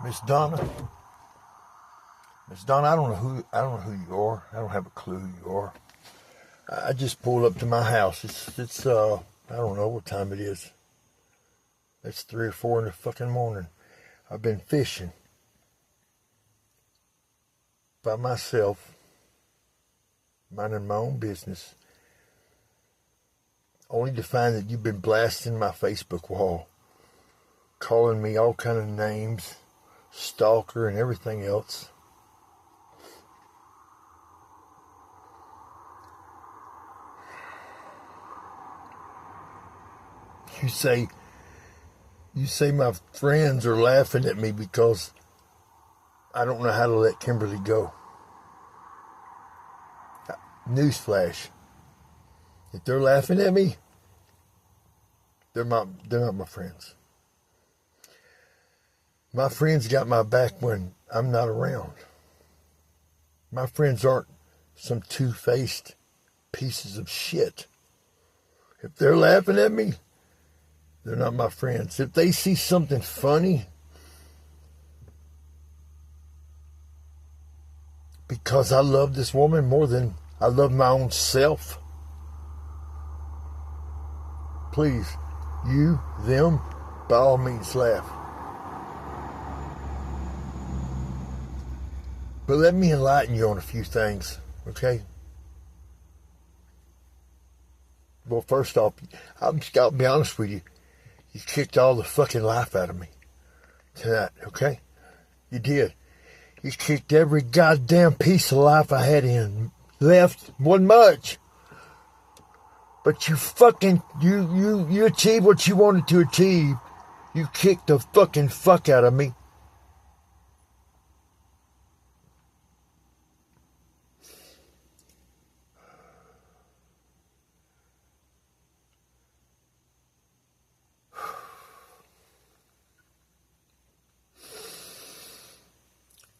Miss Donna. Miss Donna, I don't know who you are. I don't have a clue who you are. I just pulled up to my house. It's I don't know what time it is. It's 3 or 4 in the fucking morning. I've been fishing by myself, minding my own business, only to find that you've been blasting my Facebook wall, calling me all kind of names, stalker and everything else. You say my friends are laughing at me because I don't know how to let Kimberly go. Newsflash. If they're laughing at me, they're not my friends. My friends got my back when I'm not around. My friends aren't some two-faced pieces of shit. If they're laughing at me, they're not my friends. If they see something funny, because I love this woman more than I love my own self, please, you, them, by all means laugh. But let me enlighten you on a few things, okay? Well, first off, I'll be honest with you. You kicked all the fucking life out of me tonight, okay? You did. You kicked every goddamn piece of life I had in. Left wasn't much. But you fucking, you achieved what you wanted to achieve. You kicked the fucking fuck out of me.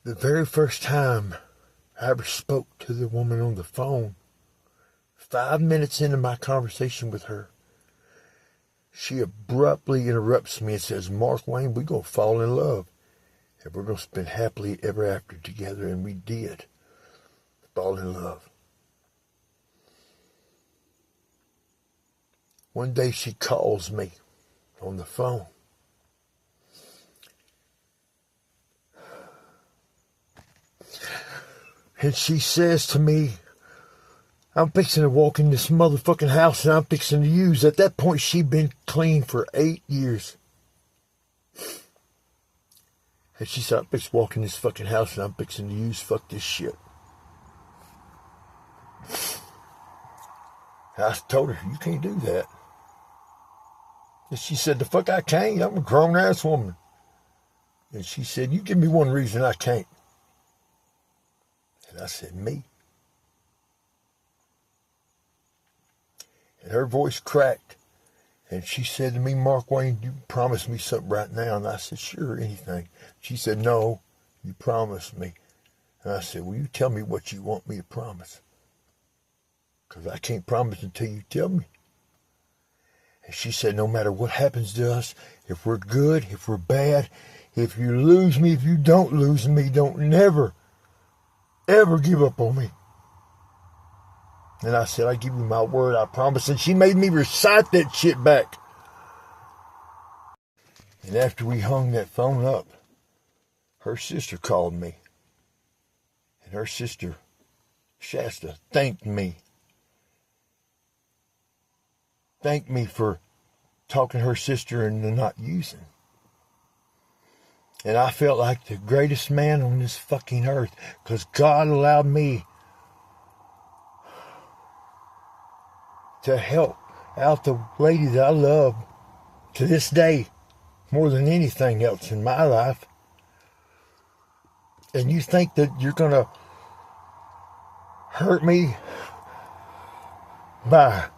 The very first time I ever spoke to the woman on the phone, 5 minutes into my conversation with her, she abruptly interrupts me and says, "Mark Wayne, we're going to fall in love. And we're going to spend happily ever after together." And we did fall in love. One day she calls me on the phone. And she says to me, "I'm fixing to walk in this motherfucking house and I'm fixing to use." At that point, she'd been clean for 8 years. And she said, "I'm fixing to walk in this fucking house and I'm fixing to use. Fuck this shit." And I told her, "You can't do that." And she said, "The fuck I can't. I'm a grown-ass woman." And she said, "You give me one reason I can't." And I said, "Me." And her voice cracked. And she said to me, "Mark Wayne, you promise me something right now." And I said, "Sure, anything." She said, "No, you promised me." And I said, "Well, you tell me what you want me to promise. Because I can't promise until you tell me." And she said, "No matter what happens to us, if we're good, if we're bad, if you lose me, if you don't lose me, don't never, ever give up on me." And I said, "I give you my word, I promise." And she made me recite that shit back. And after we hung that phone up, her sister called me. And her sister, Shasta, thanked me. Thanked me for talking her sister into not using. And I felt like the greatest man on this fucking earth, because God allowed me to help out the lady that I love to this day more than anything else in my life. And you think that you're going to hurt me by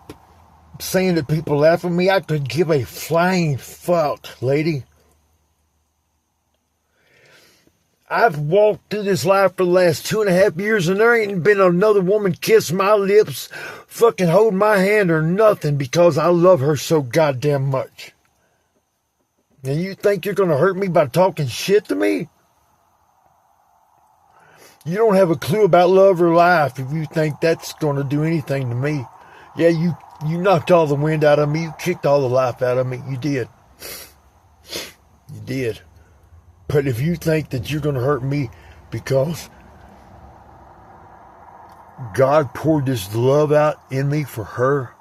saying that people laugh at me? I could give a flying fuck, lady. I've walked through this life for the last 2.5 years and there ain't been another woman kiss my lips, fucking hold my hand or nothing, because I love her so goddamn much. And you think you're going to hurt me by talking shit to me? You don't have a clue about love or life if you think that's going to do anything to me. Yeah, you knocked all the wind out of me. You kicked all the life out of me. You did. You did. But if you think that you're going to hurt me because God poured this love out in me for her,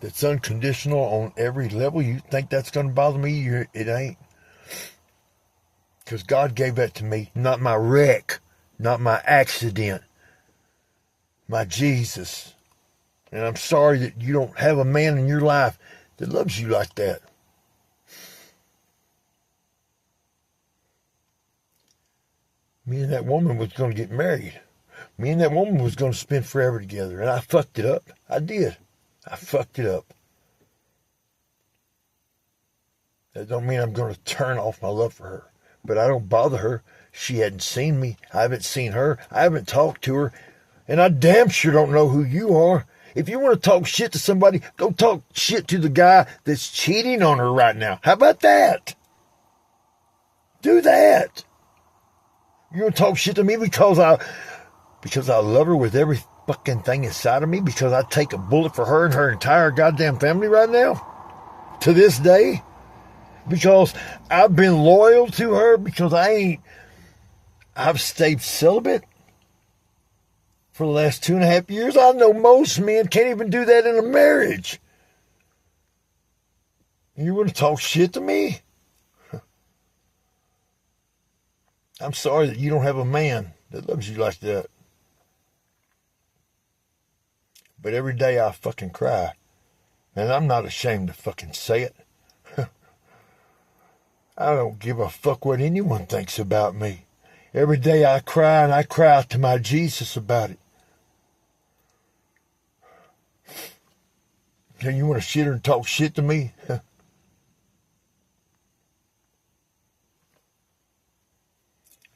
that's unconditional on every level, you think that's going to bother me? It ain't. Because God gave that to me, not my wreck, not my accident, my Jesus. And I'm sorry that you don't have a man in your life that loves you like that. Me and that woman was going to get married. Me and that woman was going to spend forever together. And I fucked it up. I did. I fucked it up. That don't mean I'm going to turn off my love for her. But I don't bother her. She hadn't seen me. I haven't seen her. I haven't talked to her. And I damn sure don't know who you are. If you want to talk shit to somebody, go talk shit to the guy that's cheating on her right now. How about that? Do that. You want to talk shit to me because I love her with every fucking thing inside of me? Because I take a bullet for her and her entire goddamn family right now? To this day? Because I've been loyal to her? Because I've stayed celibate for the last 2.5 years? I know most men can't even do that in a marriage. You want to talk shit to me? I'm sorry that you don't have a man that loves you like that. But every day I fucking cry. And I'm not ashamed to fucking say it. I don't give a fuck what anyone thinks about me. Every day I cry, and I cry out to my Jesus about it. And you want to sit here and talk shit to me?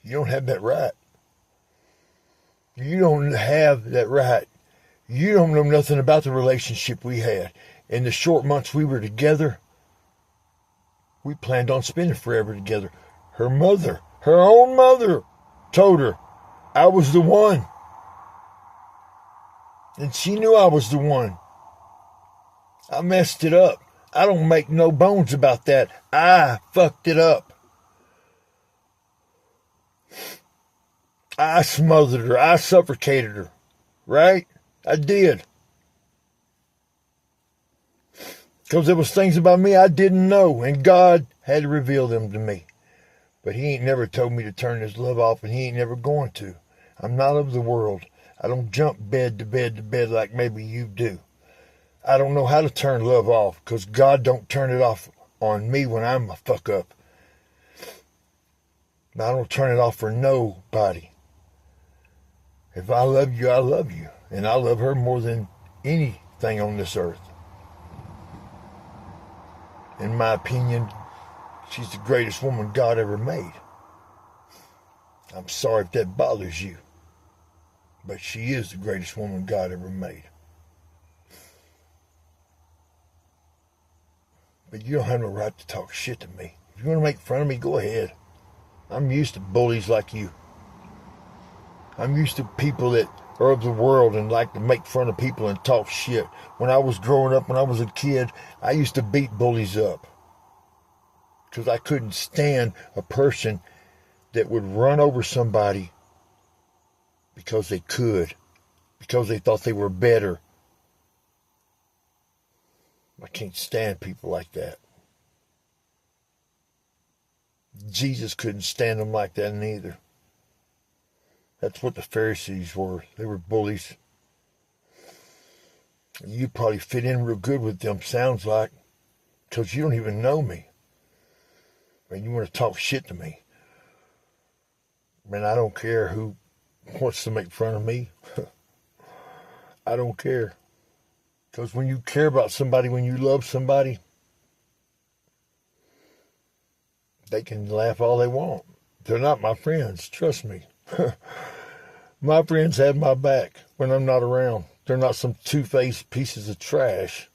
You don't have that right. You don't have that right. You don't know nothing about the relationship we had. In the short months we were together, we planned on spending forever together. Her mother, her own mother, told her I was the one. And she knew I was the one. I messed it up. I don't make no bones about that. I fucked it up. I smothered her. I suffocated her. Right? I did. Because there was things about me I didn't know, and God had to reveal them to me. But he ain't never told me to turn his love off, and he ain't never going to. I'm not of the world. I don't jump bed to bed to bed like maybe you do. I don't know how to turn love off, because God don't turn it off on me when I'm a fuck up. I don't turn it off for nobody. If I love you, I love you. And I love her more than anything on this earth. In my opinion, she's the greatest woman God ever made. I'm sorry if that bothers you. But she is the greatest woman God ever made. But you don't have no right to talk shit to me. If you want to make fun of me, go ahead. I'm used to bullies like you. I'm used to people that are of the world and like to make fun of people and talk shit. When I was growing up, when I was a kid, I used to beat bullies up. Because I couldn't stand a person that would run over somebody because they could. Because they thought they were better. I can't stand people like that. Jesus couldn't stand them like that neither. That's what the Pharisees were. They were bullies. You probably fit in real good with them, sounds like, because you don't even know me. And you want to talk shit to me. Man, I don't care who wants to make fun of me. I don't care. Because when you care about somebody, when you love somebody, they can laugh all they want. They're not my friends, trust me. My friends have my back when I'm not around. They're not some two-faced pieces of trash.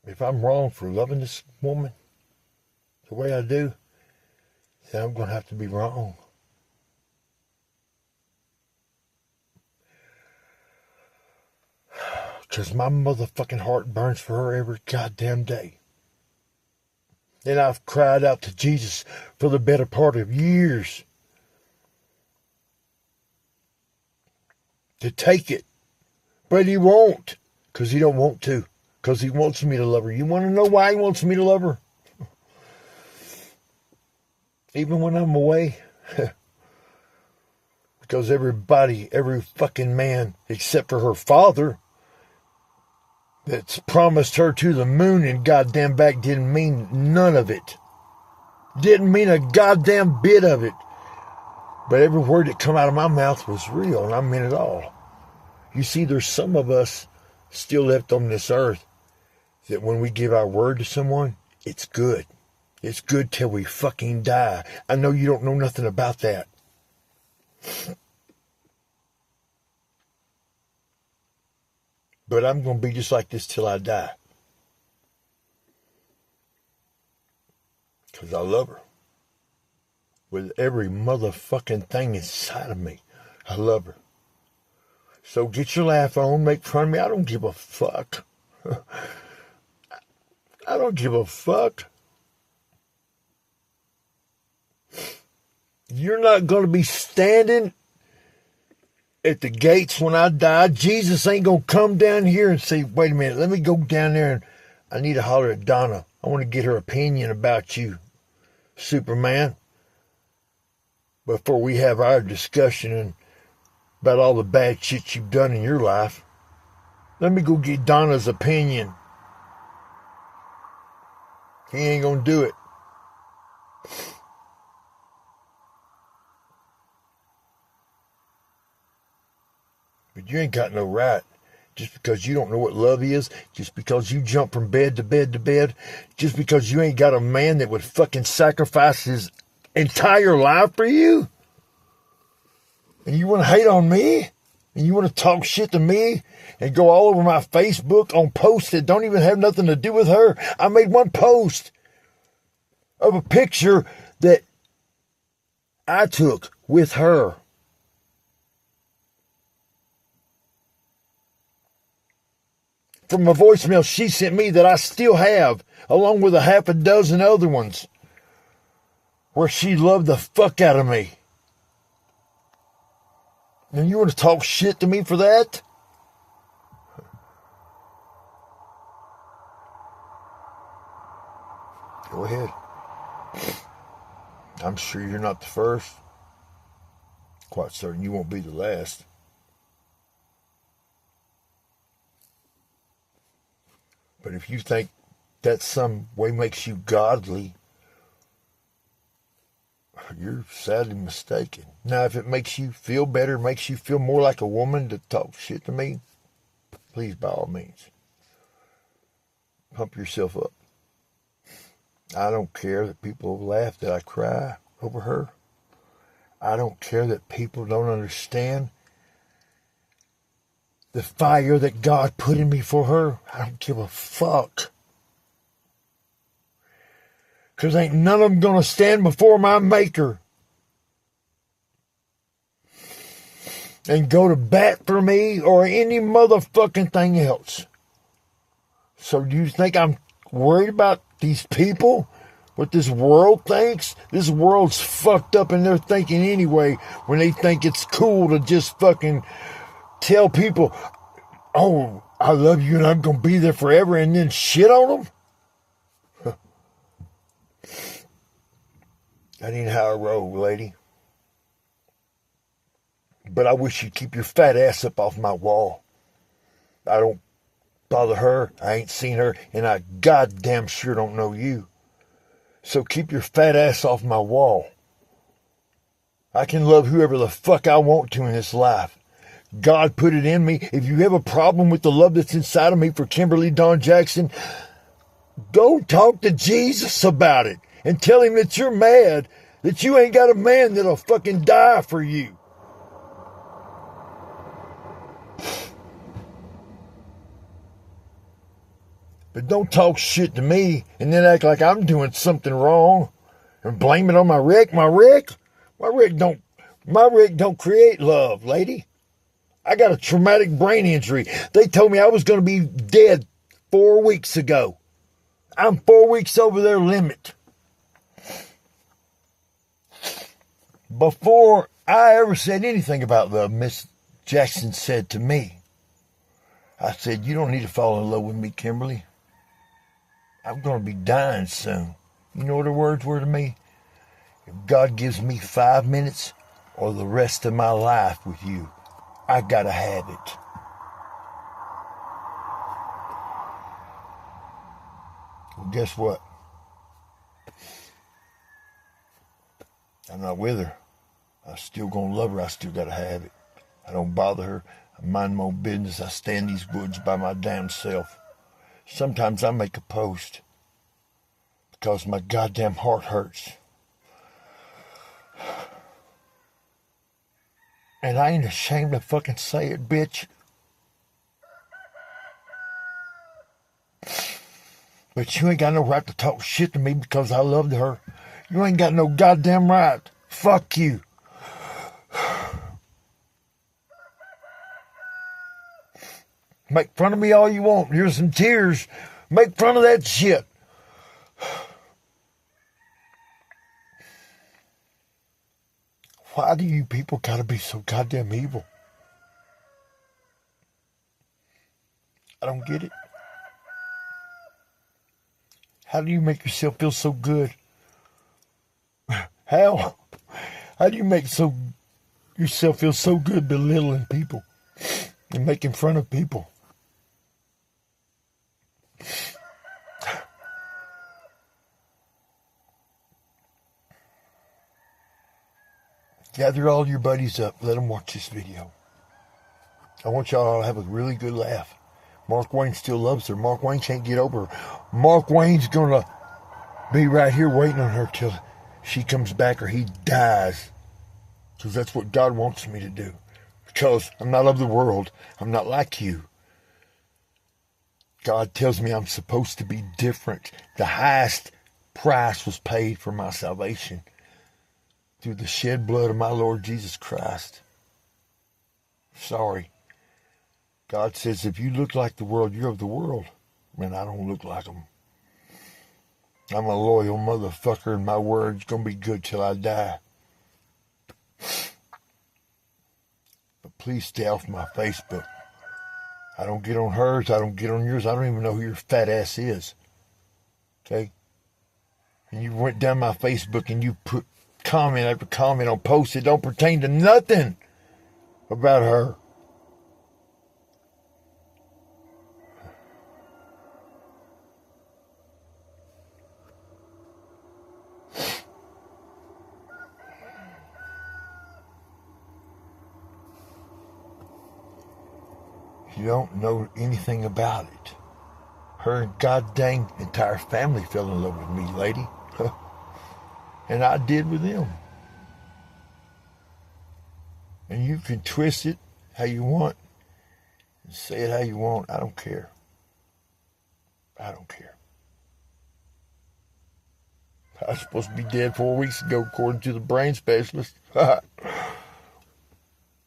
if I'm wrong for loving this woman the way I do, then I'm going to have to be wrong. Because my motherfucking heart burns for her every goddamn day. And I've cried out to Jesus for the better part of years to take it. But he won't. Because he don't want to. Because he wants me to love her. You want to know why he wants me to love her? Even when I'm away. Because everybody, every fucking man, except for her father, that's promised her to the moon and goddamn back didn't mean none of it. Didn't mean a goddamn bit of it. But every word that come out of my mouth was real, and I meant it all. You see, there's some of us still left on this earth that when we give our word to someone, it's good. It's good till we fucking die. I know you don't know nothing about that. But I'm going to be just like this till I die. Because I love her. With every motherfucking thing inside of me. I love her. So get your laugh on, make fun of me. I don't give a fuck. I don't give a fuck. You're not going to be standing at the gates when I die. Jesus ain't going to come down here and say, wait a minute, let me go down there and I need to holler at Donna. I want to get her opinion about you, Superman. Before we have our discussion and about all the bad shit you've done in your life. Let me go get Donna's opinion. He ain't going to do it. But you ain't got no right, just because you don't know what love is, just because you jump from bed to bed to bed, just because you ain't got a man that would fucking sacrifice his entire life for you. And you want to hate on me? And you want to talk shit to me? And go all over my Facebook on posts that don't even have nothing to do with her? I made one post of a picture that I took with her. From a voicemail she sent me that I still have, along with a half a dozen other ones, where she loved the fuck out of me. And you want to talk shit to me for that? Go ahead. I'm sure you're not the first. Quite certain you won't be the last. But if you think that some way makes you godly, you're sadly mistaken. Now, if it makes you feel better, makes you feel more like a woman to talk shit to me, please, by all means, pump yourself up. I don't care that people laugh that I cry over her. I don't care that people don't understand the fire that God put in me for her. I don't give a fuck. Because ain't none of them going to stand before my maker and go to bat for me or any motherfucking thing else. So do you think I'm worried about these people? What this world thinks? This world's fucked up in their thinking anyway when they think it's cool to just fucking tell people, oh, I love you and I'm going to be there forever, and then shit on them? That ain't how I roll, lady. But I wish you'd keep your fat ass up off my wall. I don't bother her. I ain't seen her, and I goddamn sure don't know you. So keep your fat ass off my wall. I can love whoever the fuck I want to in this life. God put it in me. If you have a problem with the love that's inside of me for Kimberly Dawn Jackson, go talk to Jesus about it and tell him that you're mad that you ain't got a man that'll fucking die for you. But don't talk shit to me and then act like I'm doing something wrong and blame it on my Rick. My Rick don't create love, lady. I got a traumatic brain injury. They told me I was going to be dead 4 weeks ago. I'm 4 weeks over their limit. Before I ever said anything about love, Miss Jackson said to me, I said, you don't need to fall in love with me, Kimberly. I'm going to be dying soon. You know what her words were to me? If God gives me 5 minutes or the rest of my life with you, I gotta have it. Well, guess what? I'm not with her. I'm still gonna love her. I still gotta have it. I don't bother her. I mind my own business. I stay in these woods by my damn self. Sometimes I make a post because my goddamn heart hurts. And I ain't ashamed to fucking say it, bitch. But you ain't got no right to talk shit to me because I loved her. You ain't got no goddamn right. Fuck you. Make fun of me all you want. Here's some tears. Make fun of that shit. Why do you people gotta be so goddamn evil? I don't get it. How do you make yourself feel so good? How? How do you make yourself feel so good belittling people and making fun of people? Gather all your buddies up. Let them watch this video. I want y'all to have a really good laugh. Mark Wayne still loves her. Mark Wayne can't get over her. Mark Wayne's going to be right here waiting on her till she comes back or he dies. Because that's what God wants me to do. Because I'm not of the world. I'm not like you. God tells me I'm supposed to be different. The highest price was paid for my salvation through the shed blood of my Lord Jesus Christ. Sorry. God says if you look like the world, you're of the world. Man, I don't look like them. I'm a loyal motherfucker and my word's going to be good till I die. But please stay off my Facebook. I don't get on hers. I don't get on yours. I don't even know who your fat ass is. Okay? And you went down my Facebook and you put comment after comment on posts that don't pertain to nothing about her. You don't know anything about it. Her goddamn entire family fell in love with me, lady. And I did with them. And you can twist it how you want and say it how you want. I don't care. I don't care. I was supposed to be dead 4 weeks ago, according to the brain specialist.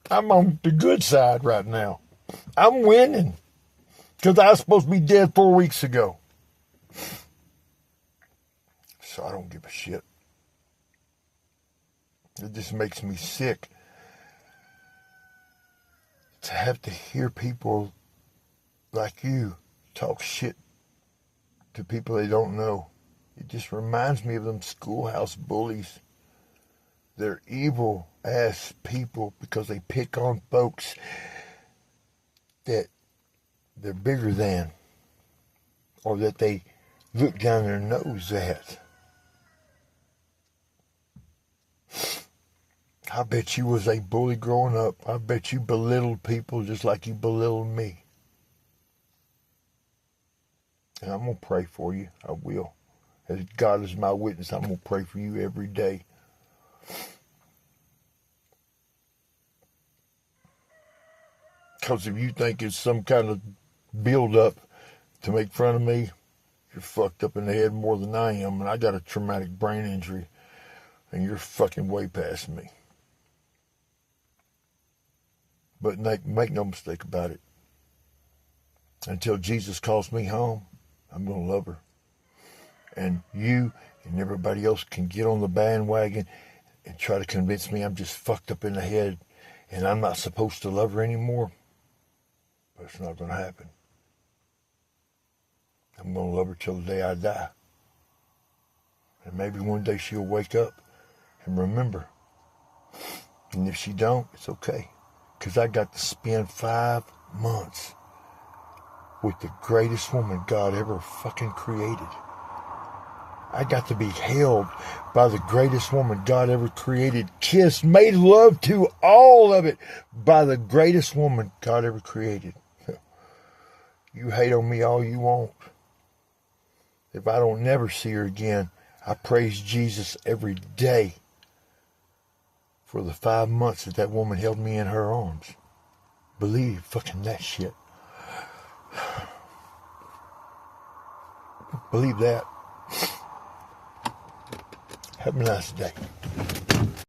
I'm on the good side right now. I'm winning. Because I was supposed to be dead 4 weeks ago. So I don't give a shit. It just makes me sick to have to hear people like you talk shit to people they don't know. It just reminds me of them schoolhouse bullies. They're evil ass people because they pick on folks that they're bigger than or that they look down their nose at. I bet you was a bully growing up. I bet you belittled people just like you belittled me. And I'm going to pray for you. I will. As God is my witness, I'm going to pray for you every day. Because if you think it's some kind of build-up to make fun of me, You're fucked up in the head more than I am, and I got a traumatic brain injury, and you're fucking way past me. But make no mistake about it. Until Jesus calls me home, I'm going to love her. And you and everybody else can get on the bandwagon and try to convince me I'm just fucked up in the head and I'm not supposed to love her anymore. But it's not going to happen. I'm going to love her till the day I die. And maybe one day she'll wake up and remember. And if she don't, it's okay. Because I got to spend 5 months with the greatest woman God ever fucking created. I got to be held by the greatest woman God ever created. Kissed, made love to, all of it by the greatest woman God ever created. You hate on me all you want. If I don't never see her again, I praise Jesus every day for the 5 months that woman held me in her arms. Believe fucking that shit. Believe that. Have a nice day.